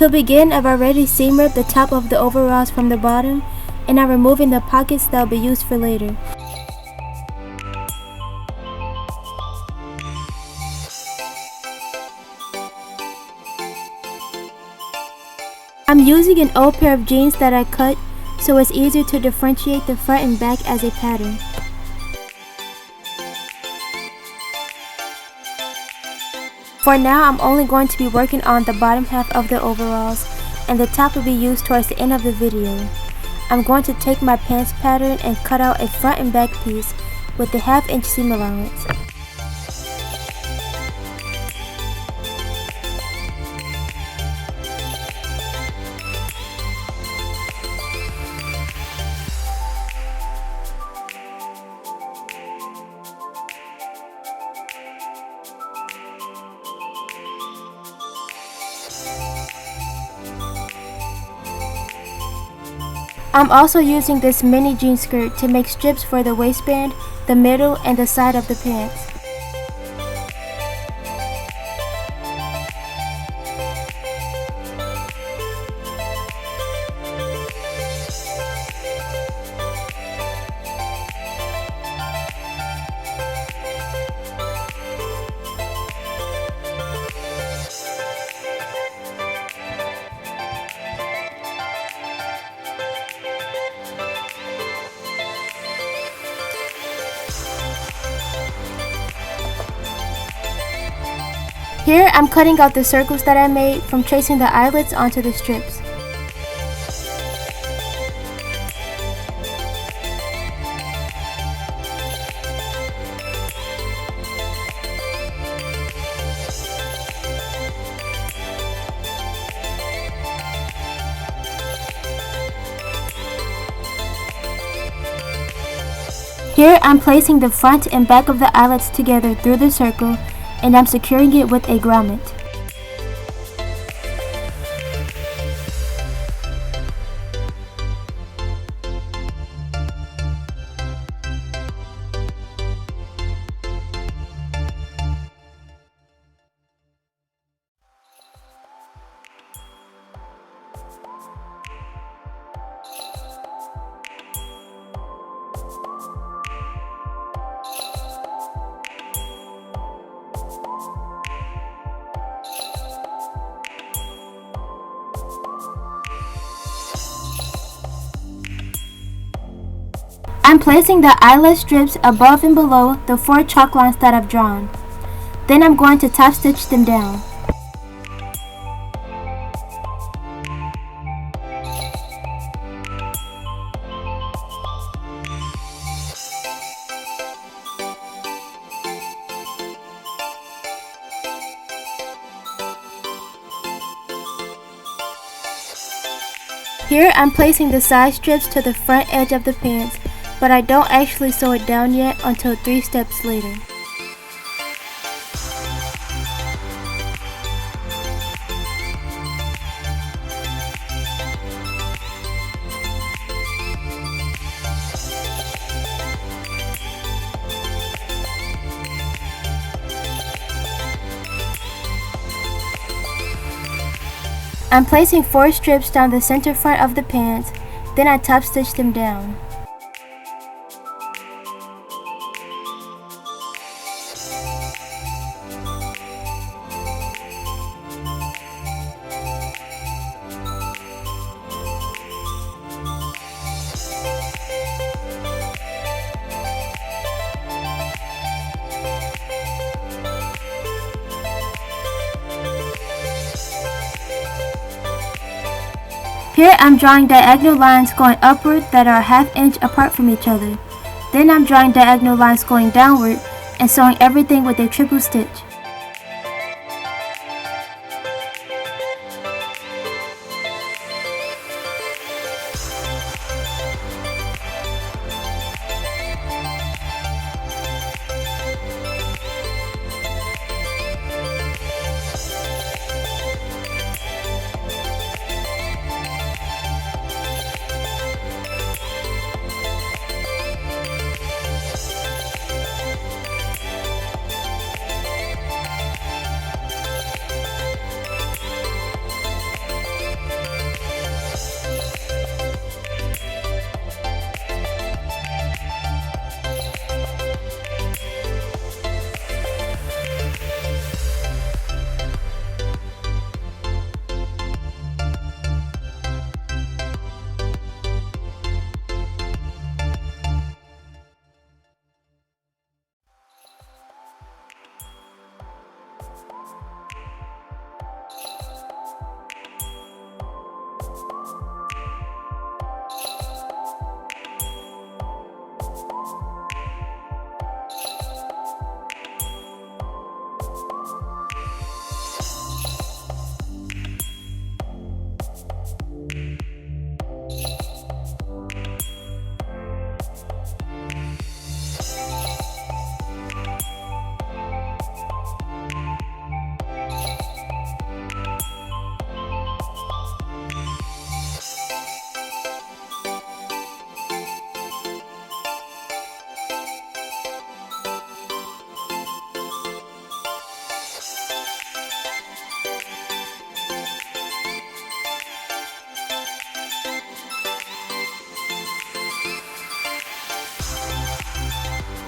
To begin, I've already seam ripped the top of the overalls from the bottom, and I'm removing the pockets that will be used for later. I'm using an old pair of jeans that I cut, so it's easier to differentiate the front and back as a pattern. For now, I'm only going to be working on the bottom half of the overalls, and the top will be used towards the end of the video. I'm going to take my pants pattern and cut out a front and back piece with the 1/2 inch seam allowance. I'm also using this mini jean skirt to make strips for the waistband, the middle, and the side of the pants. Here, I'm cutting out the circles that I made from tracing the eyelets onto the strips. Here, I'm placing the front and back of the eyelets together through the circle, and I'm securing it with a grommet. I'm placing the eyelet strips above and below the 4 chalk lines that I've drawn. Then I'm going to top stitch them down. Here I'm placing the side strips to the front edge of the pants, but I don't actually sew it down yet until 3 steps later. I'm placing 4 strips down the center front of the pants, then I top stitch them down. Here I'm drawing diagonal lines going upward that are 1/2 inch apart from each other. Then I'm drawing diagonal lines going downward and sewing everything with a triple stitch.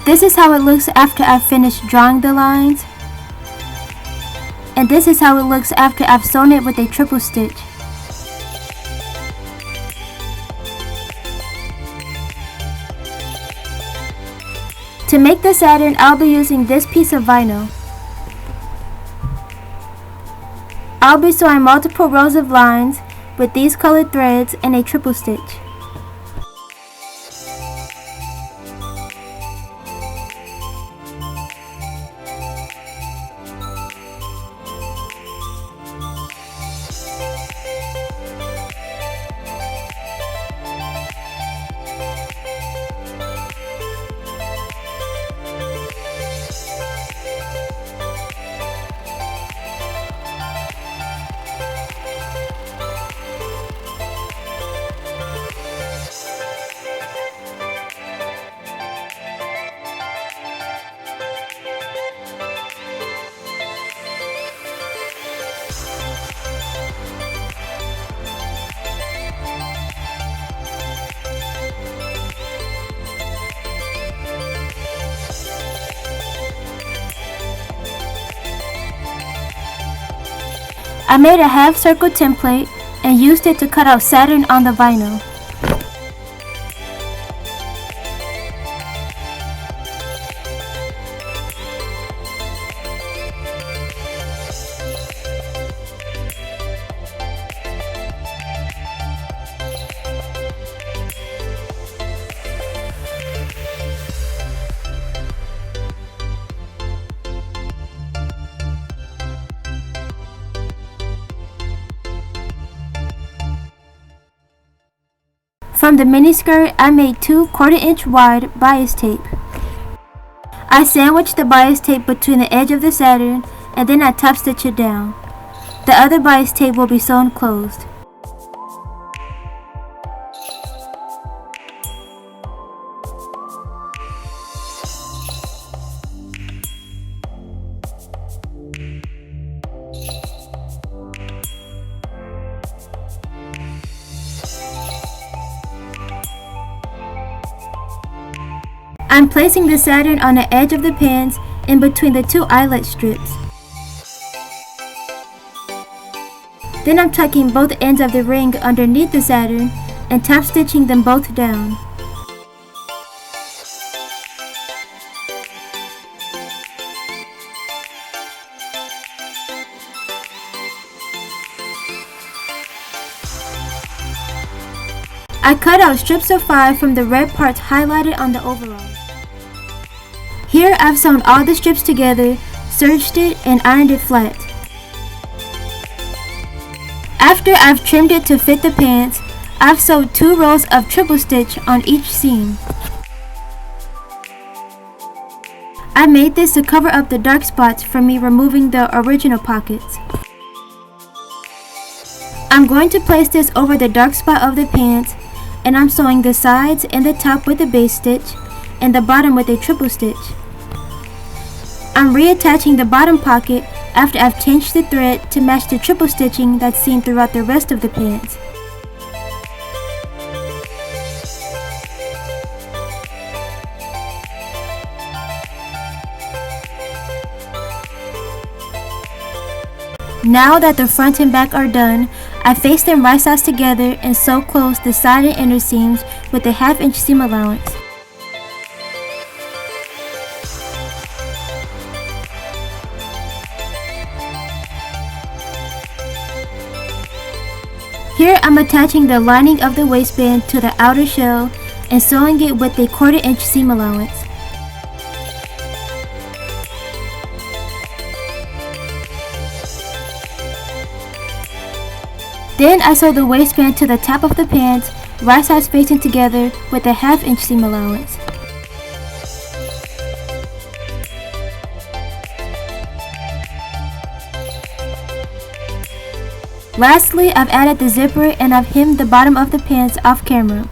This is how it looks after I've finished drawing the lines. And this is how it looks after I've sewn it with a triple stitch. To make the Saturn, I'll be using this piece of vinyl. I'll be sewing multiple rows of lines with these colored threads and a triple stitch. I made a half circle template and used it to cut out Saturn on the vinyl. From the miniskirt, I made 2 1/4-inch wide bias tape. I sandwiched the bias tape between the edge of the Saturn and then I top stitch it down. The other bias tape will be sewn closed. I'm placing the Saturn on the edge of the pants in between the 2 eyelet strips. Then I'm tucking both ends of the ring underneath the Saturn and top stitching them both down. I cut out strips of 5 from the red parts highlighted on the overall. Here I've sewn all the strips together, serged it, and ironed it flat. After I've trimmed it to fit the pants, I've sewed 2 rows of triple stitch on each seam. I made this to cover up the dark spots from me removing the original pockets. I'm going to place this over the dark spot of the pants, and I'm sewing the sides and the top with a base stitch and the bottom with a triple stitch. I'm reattaching the bottom pocket after I've changed the thread to match the triple stitching that's seen throughout the rest of the pants. Now that the front and back are done, I face them right sides together and sew close the side and inner seams with a 1/2-inch seam allowance. Here I'm attaching the lining of the waistband to the outer shell and sewing it with a 1/4-inch seam allowance. Then I sew the waistband to the top of the pants, right sides facing together with a 1/2-inch seam allowance. Lastly, I've added the zipper and I've hemmed the bottom of the pants off camera.